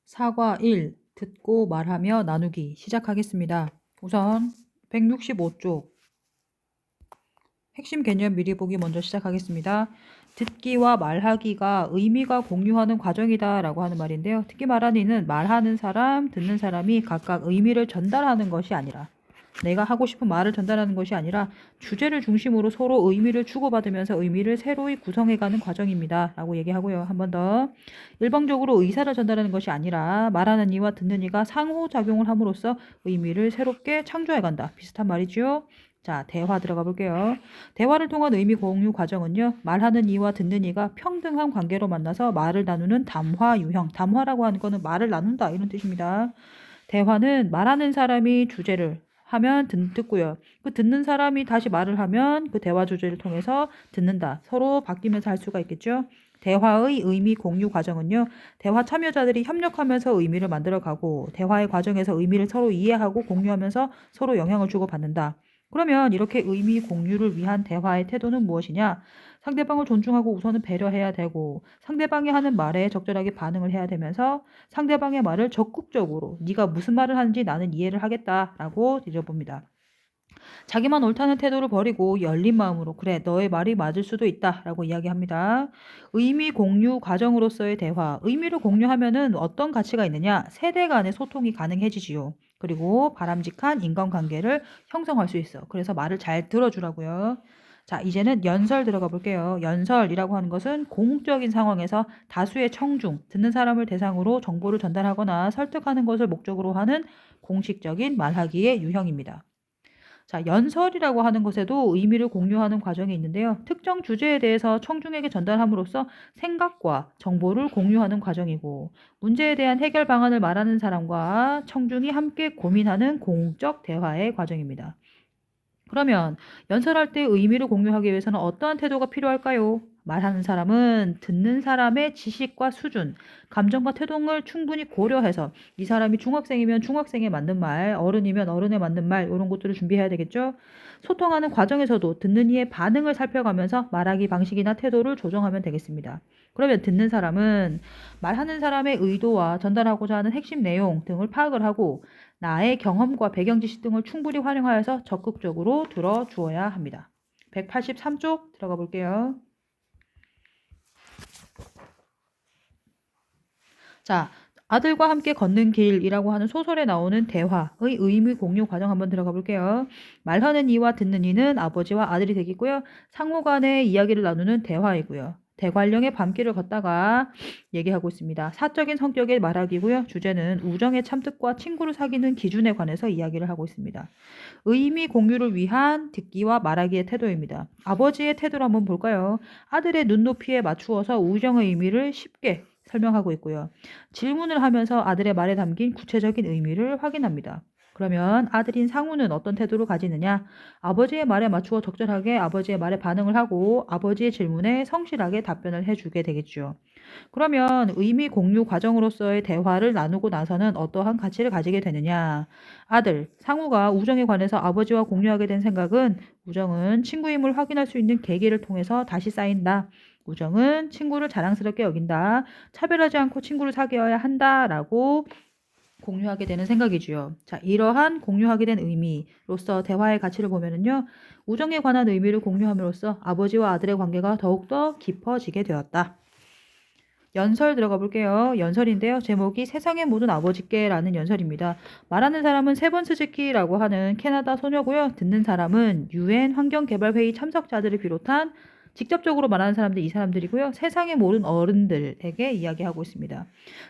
사과 1. 듣고 말하며 나누기 시작하겠습니다. 우선 165쪽 핵심 개념 미리 보기 먼저 시작하겠습니다. 듣기와 말하기가 의미가 공유하는 과정이다 라고 하는 말인데요. 듣기 말하기는 말하는 사람, 듣는 사람이 각각 의미를 전달하는 것이 아니라 내가 하고 싶은 말을 전달하는 것이 아니라 주제를 중심으로 서로 의미를 주고받으면서 의미를 새로이 구성해가는 과정입니다. 라고 얘기하고요. 한 번 더. 일방적으로 의사를 전달하는 것이 아니라 말하는 이와 듣는 이가 상호작용을 함으로써 의미를 새롭게 창조해간다. 비슷한 말이죠. 자, 대화 들어가 볼게요. 대화를 통한 의미 공유 과정은요. 말하는 이와 듣는 이가 평등한 관계로 만나서 말을 나누는 담화 유형. 담화라고 하는 거는 말을 나눈다 이런 뜻입니다. 대화는 말하는 사람이 주제를 하면 듣고요. 그 듣는 사람이 다시 말을 하면 그 대화 주제를 통해서 듣는다. 서로 바뀌면서 할 수가 있겠죠. 대화의 의미 공유 과정은요. 대화 참여자들이 협력하면서 의미를 만들어가고 대화의 과정에서 의미를 서로 이해하고 공유하면서 서로 영향을 주고받는다. 그러면 이렇게 의미 공유를 위한 대화의 태도는 무엇이냐? 상대방을 존중하고 우선은 배려해야 되고 상대방이 하는 말에 적절하게 반응을 해야 되면서 상대방의 말을 적극적으로 네가 무슨 말을 하는지 나는 이해를 하겠다라고 들여봅니다. 자기만 옳다는 태도를 버리고 열린 마음으로 그래 너의 말이 맞을 수도 있다라고 이야기합니다. 의미 공유 과정으로서의 대화. 의미를 공유하면은 어떤 가치가 있느냐? 세대 간의 소통이 가능해지지요. 그리고 바람직한 인간관계를 형성할 수 있어. 그래서 말을 잘 들어주라고요. 자, 이제는 연설 들어가 볼게요. 연설이라고 하는 것은 공적인 상황에서 다수의 청중, 듣는 사람을 대상으로 정보를 전달하거나 설득하는 것을 목적으로 하는 공식적인 말하기의 유형입니다. 자, 연설이라고 하는 것에도 의미를 공유하는 과정이 있는데요. 특정 주제에 대해서 청중에게 전달함으로써 생각과 정보를 공유하는 과정이고, 문제에 대한 해결 방안을 말하는 사람과 청중이 함께 고민하는 공적 대화의 과정입니다. 그러면 연설할 때 의미를 공유하기 위해서는 어떠한 태도가 필요할까요? 말하는 사람은 듣는 사람의 지식과 수준, 감정과 태동을 충분히 고려해서 이 사람이 중학생이면 중학생에 맞는 말, 어른이면 어른에 맞는 말 이런 것들을 준비해야 되겠죠? 소통하는 과정에서도 듣는 이의 반응을 살펴가면서 말하기 방식이나 태도를 조정하면 되겠습니다. 그러면 듣는 사람은 말하는 사람의 의도와 전달하고자 하는 핵심 내용 등을 파악을 하고 나의 경험과 배경 지식 등을 충분히 활용하여서 적극적으로 들어주어야 합니다. 183쪽 들어가 볼게요. 자, 아들과 함께 걷는 길이라고 하는 소설에 나오는 대화의 의미 공유 과정 한번 들어가 볼게요. 말하는 이와 듣는 이는 아버지와 아들이 되겠고요. 상호 간의 이야기를 나누는 대화이고요. 대관령의 밤길을 걷다가 얘기하고 있습니다. 사적인 성격의 말하기고요. 주제는 우정의 참뜻과 친구를 사귀는 기준에 관해서 이야기를 하고 있습니다. 의미 공유를 위한 듣기와 말하기의 태도입니다. 아버지의 태도를 한번 볼까요? 아들의 눈높이에 맞추어서 우정의 의미를 쉽게 설명하고 있고요. 질문을 하면서 아들의 말에 담긴 구체적인 의미를 확인합니다. 그러면 아들인 상우는 어떤 태도를 가지느냐? 아버지의 말에 맞추어 적절하게 아버지의 말에 반응을 하고 아버지의 질문에 성실하게 답변을 해주게 되겠죠. 그러면 의미 공유 과정으로서의 대화를 나누고 나서는 어떠한 가치를 가지게 되느냐? 아들, 상우가 우정에 관해서 아버지와 공유하게 된 생각은 우정은 친구임을 확인할 수 있는 계기를 통해서 다시 쌓인다. 우정은 친구를 자랑스럽게 여긴다. 차별하지 않고 친구를 사귀어야 한다라고 공유하게 되는 생각이지요. 자, 이러한 공유하게 된 의미로서 대화의 가치를 보면은요. 우정에 관한 의미를 공유함으로써 아버지와 아들의 관계가 더욱더 깊어지게 되었다. 연설 들어가 볼게요. 연설인데요. 제목이 세상의 모든 아버지께라는 연설입니다. 말하는 사람은 세번 스즈키라고 하는 캐나다 소녀고요. 듣는 사람은 UN 환경개발회의 참석자들을 비롯한 직접적으로 말하는 사람들 이 사람들이고요. 세상의 모든 어른들에게 이야기하고 있습니다.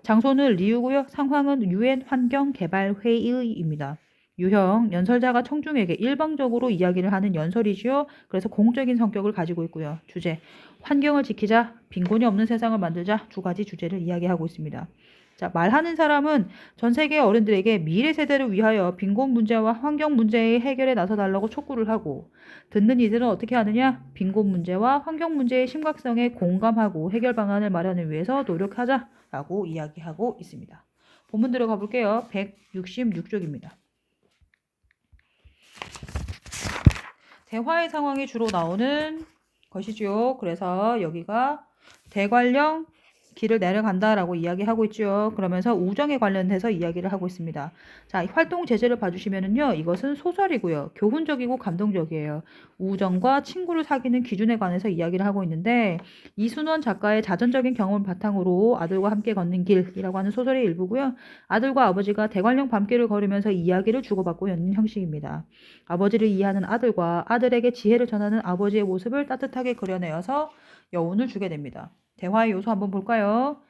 장소는 리우고요. 상황은 UN 환경개발회의입니다. 유형, 연설자가 청중에게 일방적으로 이야기를 하는 연설이지요. 그래서 공적인 성격을 가지고 있고요. 주제, 환경을 지키자, 빈곤이 없는 세상을 만들자 두 가지 주제를 이야기하고 있습니다. 자, 말하는 사람은 전 세계 어른들에게 미래 세대를 위하여 빈곤 문제와 환경 문제의 해결에 나서달라고 촉구를 하고 듣는 이들은 어떻게 하느냐? 빈곤 문제와 환경 문제의 심각성에 공감하고 해결 방안을 마련을 위해서 노력하자라고 이야기하고 있습니다. 본문 들어가 볼게요. 166쪽입니다. 대화의 상황이 주로 나오는 것이죠. 그래서 여기가 대관령 길을 내려간다라고 이야기하고 있죠. 그러면서 우정에 관련해서 이야기를 하고 있습니다. 자, 이 활동 제재를 봐주시면은요, 이것은 소설이고요. 교훈적이고 감동적이에요. 우정과 친구를 사귀는 기준에 관해서 이야기를 하고 있는데, 이순원 작가의 자전적인 경험을 바탕으로 아들과 함께 걷는 길이라고 하는 소설의 일부고요. 아들과 아버지가 대관령 밤길을 걸으면서 이야기를 주고받고 있는 형식입니다. 아버지를 이해하는 아들과 아들에게 지혜를 전하는 아버지의 모습을 따뜻하게 그려내어서 여운을 주게 됩니다. 대화의 요소 한번 볼까요?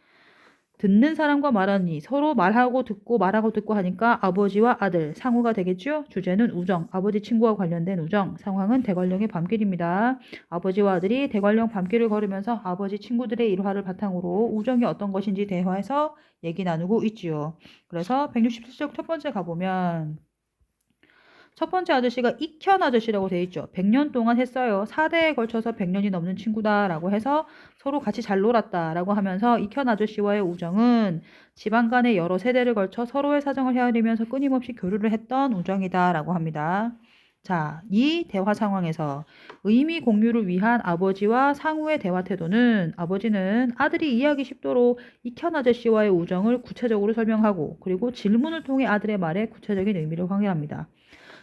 듣는 사람과 말하는 이 서로 말하고 듣고 말하고 듣고 하니까 아버지와 아들 상호가 되겠죠? 주제는 우정, 아버지 친구와 관련된 우정, 상황은 대관령의 밤길입니다. 아버지와 아들이 대관령 밤길을 걸으면서 아버지 친구들의 일화를 바탕으로 우정이 어떤 것인지 대화해서 얘기 나누고 있지요. 그래서 167쪽 첫 번째 가보면 첫 번째 아저씨가 익현 아저씨라고 돼 있죠. 100년 동안 했어요. 4대에 걸쳐서 100년이 넘는 친구다라고 해서 서로 같이 잘 놀았다라고 하면서 익현 아저씨와의 우정은 집안 간의 여러 세대를 걸쳐 서로의 사정을 헤아리면서 끊임없이 교류를 했던 우정이다라고 합니다. 자, 이 대화 상황에서 의미 공유를 위한 아버지와 상우의 대화 태도는 아버지는 아들이 이해하기 쉽도록 익현 아저씨와의 우정을 구체적으로 설명하고 그리고 질문을 통해 아들의 말에 구체적인 의미를 확인합니다.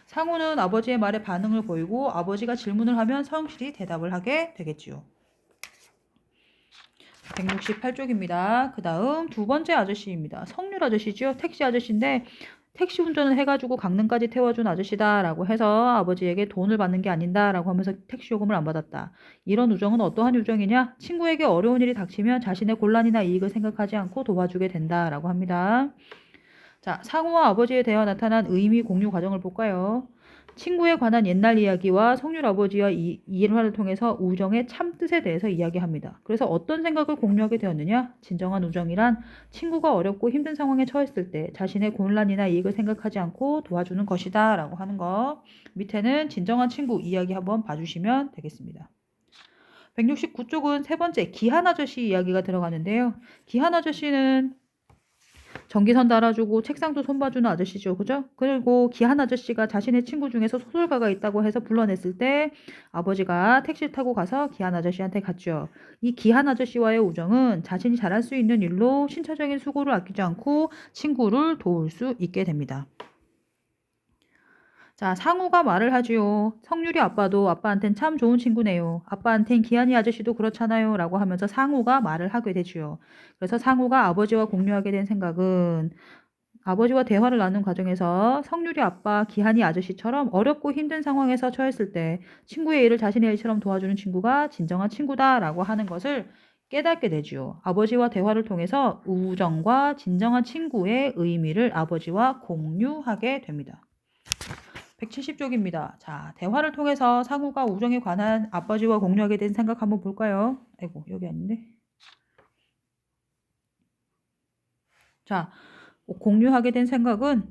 상우는 아버지의 말에 반응을 보이고 아버지가 질문을 하면 성실히 대답을 하게 되겠지요. 168쪽입니다. 그 다음 두 번째 아저씨입니다. 성률 아저씨죠. 택시 아저씨인데 택시 운전을 해가지고 강릉까지 태워준 아저씨다라고 해서 아버지에게 돈을 받는 게 아닌다라고 하면서 택시 요금을 안 받았다. 이런 우정은 어떠한 우정이냐? 친구에게 어려운 일이 닥치면 자신의 곤란이나 이익을 생각하지 않고 도와주게 된다라고 합니다. 자, 상우와 아버지에 대해 나타난 의미 공유 과정을 볼까요? 친구에 관한 옛날 이야기와 성률 아버지와 이 일화를 통해서 우정의 참뜻에 대해서 이야기합니다. 그래서 어떤 생각을 공유하게 되었느냐? 진정한 우정이란 친구가 어렵고 힘든 상황에 처했을 때 자신의 곤란이나 이익을 생각하지 않고 도와주는 것이다 라고 하는 거. 밑에는 진정한 친구 이야기 한번 봐주시면 되겠습니다. 169쪽은 세 번째 기한 아저씨 이야기가 들어가는데요. 기한 아저씨는 전기선 달아주고 책상도 손봐주는 아저씨죠. 그죠? 그리고 기한 아저씨가 자신의 친구 중에서 소설가가 있다고 해서 불러냈을 때 아버지가 택시를 타고 가서 기한 아저씨한테 갔죠. 이 기한 아저씨와의 우정은 자신이 잘할 수 있는 일로 신체적인 수고를 아끼지 않고 친구를 도울 수 있게 됩니다. 자, 상우가 말을 하지요. 성률이 아빠도 아빠한텐 참 좋은 친구네요. 아빠한텐 기한이 아저씨도 그렇잖아요. 라고 하면서 상우가 말을 하게 되지요. 그래서 상우가 아버지와 공유하게 된 생각은 아버지와 대화를 나눈 과정에서 성률이 아빠, 기한이 아저씨처럼 어렵고 힘든 상황에서 처했을 때 친구의 일을 자신의 일처럼 도와주는 친구가 진정한 친구다라고 하는 것을 깨닫게 되지요. 아버지와 대화를 통해서 우정과 진정한 친구의 의미를 아버지와 공유하게 됩니다. 170쪽입니다. 자, 대화를 통해서 상우가 우정에 관한 아버지와 공유하게 된 생각 한번 볼까요? 아이고, 여기 아닌데. 자, 공유하게 된 생각은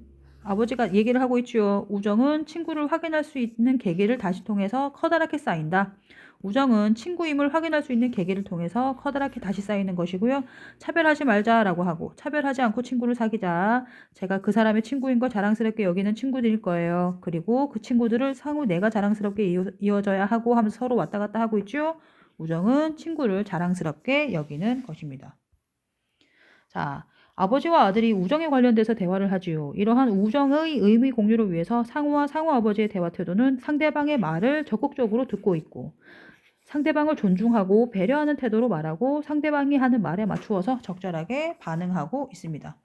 아버지가 얘기를 하고 있죠. 우정은 친구를 확인할 수 있는 계기를 다시 통해서 커다랗게 쌓인다. 우정은 친구임을 확인할 수 있는 계기를 통해서 커다랗게 다시 쌓이는 것이고요. 차별하지 말자라고 하고 차별하지 않고 친구를 사귀자. 제가 그 사람의 친구인 걸 자랑스럽게 여기는 친구들일 거예요. 그리고 그 친구들을 상호 내가 자랑스럽게 이어져야 하고 하면서 서로 왔다 갔다 하고 있죠. 우정은 친구를 자랑스럽게 여기는 것입니다. 자, 아버지와 아들이 우정에 관련돼서 대화를 하지요. 이러한 우정의 의미 공유를 위해서 상우와 상우 아버지의 대화 태도는 상대방의 말을 적극적으로 듣고 있고 상대방을 존중하고 배려하는 태도로 말하고 상대방이 하는 말에 맞추어서 적절하게 반응하고 있습니다.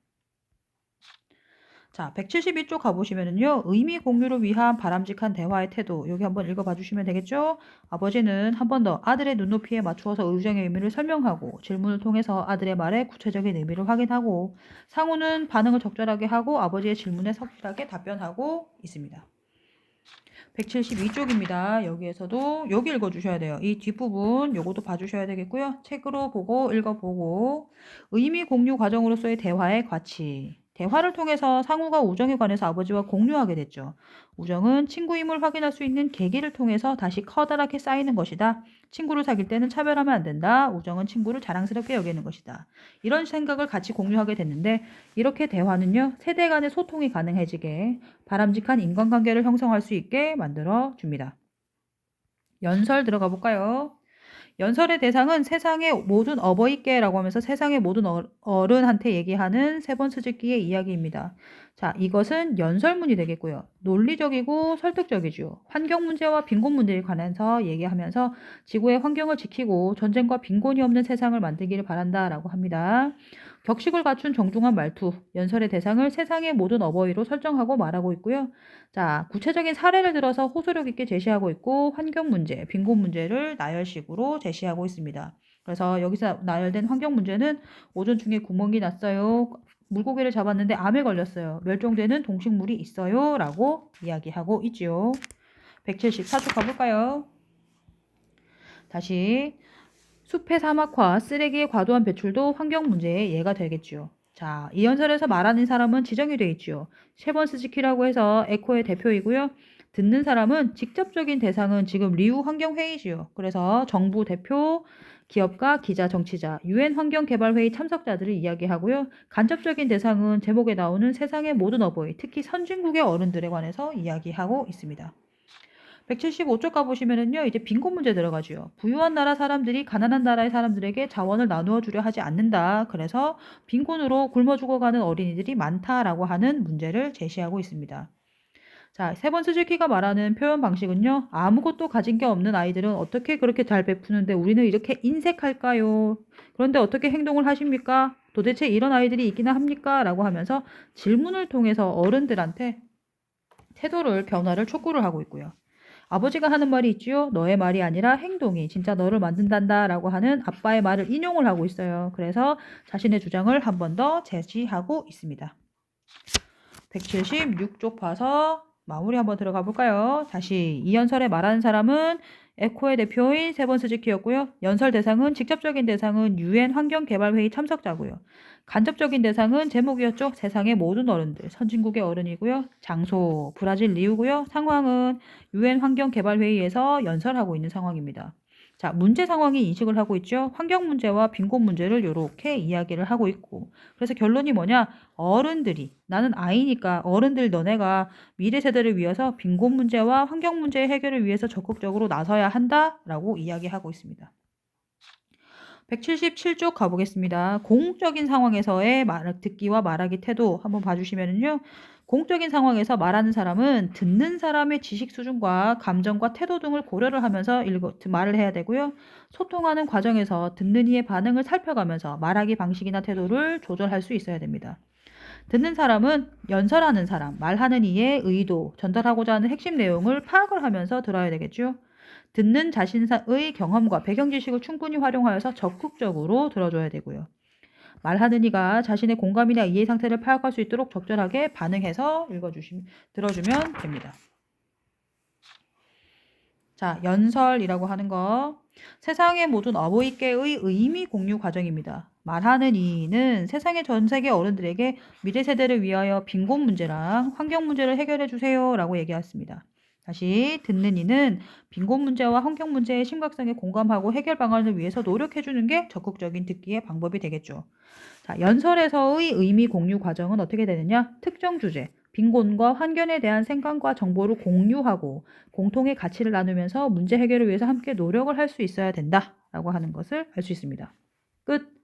자, 172쪽 가보시면은요, 의미 공유를 위한 바람직한 대화의 태도, 여기 한번 읽어봐 주시면 되겠죠? 아버지는 한 번 더 아들의 눈높이에 맞추어서 우정의 의미를 설명하고 질문을 통해서 아들의 말에 구체적인 의미를 확인하고 상우는 반응을 적절하게 하고 아버지의 질문에 성실하게 답변하고 있습니다. 172쪽입니다. 여기에서도 여기 읽어주셔야 돼요. 이 뒷부분 요것도 봐주셔야 되겠고요. 책으로 보고 읽어보고 의미 공유 과정으로서의 대화의 가치. 대화를 통해서 상우가 우정에 관해서 아버지와 공유하게 됐죠. 우정은 친구임을 확인할 수 있는 계기를 통해서 다시 커다랗게 쌓이는 것이다. 친구를 사귈 때는 차별하면 안 된다. 우정은 친구를 자랑스럽게 여기는 것이다. 이런 생각을 같이 공유하게 됐는데 이렇게 대화는요. 세대 간의 소통이 가능해지게 바람직한 인간관계를 형성할 수 있게 만들어 줍니다. 연설 들어가 볼까요? 연설의 대상은 세상의 모든 어버이께라고 하면서 세상의 모든 어른한테 얘기하는 세 번 스즈키의 이야기입니다. 자, 이것은 연설문이 되겠고요. 논리적이고 설득적이죠. 환경 문제와 빈곤 문제에 관해서 얘기하면서 지구의 환경을 지키고 전쟁과 빈곤이 없는 세상을 만들기를 바란다라고 합니다. 격식을 갖춘 정중한 말투, 연설의 대상을 세상의 모든 어버이로 설정하고 말하고 있고요. 자, 구체적인 사례를 들어서 호소력 있게 제시하고 있고 환경 문제, 빈곤 문제를 나열식으로 제시하고 있습니다. 그래서 여기서 나열된 환경 문제는 오존 중에 구멍이 났어요. 물고기를 잡았는데 암에 걸렸어요. 멸종되는 동식물이 있어요. 라고 이야기하고 있죠. 174쪽 가볼까요? 다시 숲의 사막화, 쓰레기의 과도한 배출도 환경 문제의 예가 되겠죠. 자, 이 연설에서 말하는 사람은 지정이 되어 있죠. 셰번 스즈키라고 해서 에코의 대표이고요. 듣는 사람은 직접적인 대상은 지금 리우 환경회의지요. 그래서 정부 대표, 기업가, 기자, 정치자, 유엔 환경개발회의 참석자들을 이야기하고요. 간접적인 대상은 제목에 나오는 세상의 모든 어버이, 특히 선진국의 어른들에 관해서 이야기하고 있습니다. 175쪽 가보시면은요, 이제 빈곤 문제 들어가죠. 부유한 나라 사람들이 가난한 나라의 사람들에게 자원을 나누어 주려 하지 않는다. 그래서 빈곤으로 굶어 죽어가는 어린이들이 많다라고 하는 문제를 제시하고 있습니다. 자, 세 번 스즈키가 말하는 표현 방식은요, 아무것도 가진 게 없는 아이들은 어떻게 그렇게 잘 베푸는데 우리는 이렇게 인색할까요? 그런데 어떻게 행동을 하십니까? 도대체 이런 아이들이 있기나 합니까? 라고 하면서 질문을 통해서 어른들한테 태도를 변화를 촉구를 하고 있고요. 아버지가 하는 말이 있지요. 너의 말이 아니라 행동이 진짜 너를 만든단다 라고 하는 아빠의 말을 인용을 하고 있어요. 그래서 자신의 주장을 한 번 더 제시하고 있습니다. 176쪽 봐서 마무리 한번 들어가 볼까요? 다시 이 연설에 말하는 사람은 에코의 대표인 세 번 스즈키였고요. 연설 대상은 직접적인 대상은 유엔 환경개발회의 참석자고요. 간접적인 대상은 제목이었죠. 세상의 모든 어른들, 선진국의 어른이고요. 장소, 브라질 리우고요. 상황은 유엔 환경개발회의에서 연설하고 있는 상황입니다. 자, 문제 상황이 인식을 하고 있죠. 환경 문제와 빈곤 문제를 이렇게 이야기를 하고 있고. 그래서 결론이 뭐냐? 어른들이, 나는 아이니까 어른들 너네가 미래 세대를 위해서 빈곤 문제와 환경 문제 해결을 위해서 적극적으로 나서야 한다라고 이야기하고 있습니다. 177쪽 가보겠습니다. 공적인 상황에서의 듣기와 말하기 태도 한번 봐주시면요. 공적인 상황에서 말하는 사람은 듣는 사람의 지식 수준과 감정과 태도 등을 고려를 하면서 말을 해야 되고요. 소통하는 과정에서 듣는 이의 반응을 살펴가면서 말하기 방식이나 태도를 조절할 수 있어야 됩니다. 듣는 사람은 연설하는 사람, 말하는 이의 의도, 전달하고자 하는 핵심 내용을 파악을 하면서 들어야 되겠죠. 듣는 자신의 경험과 배경 지식을 충분히 활용하여서 적극적으로 들어줘야 되고요. 말하는 이가 자신의 공감이나 이해 상태를 파악할 수 있도록 적절하게 반응해서 들어주면 됩니다. 자, 연설이라고 하는 거. 세상의 모든 어버이께의 의미 공유 과정입니다. 말하는 이는 세상의 전 세계 어른들에게 미래 세대를 위하여 빈곤 문제랑 환경 문제를 해결해 주세요 라고 얘기했습니다. 다시 듣는 이는 빈곤 문제와 환경 문제의 심각성에 공감하고 해결 방안을 위해서 노력해 주는 게 적극적인 듣기의 방법이 되겠죠. 자, 연설에서의 의미 공유 과정은 어떻게 되느냐? 특정 주제, 빈곤과 환경에 대한 생각과 정보를 공유하고 공통의 가치를 나누면서 문제 해결을 위해서 함께 노력을 할 수 있어야 된다라고 하는 것을 알 수 있습니다. 끝.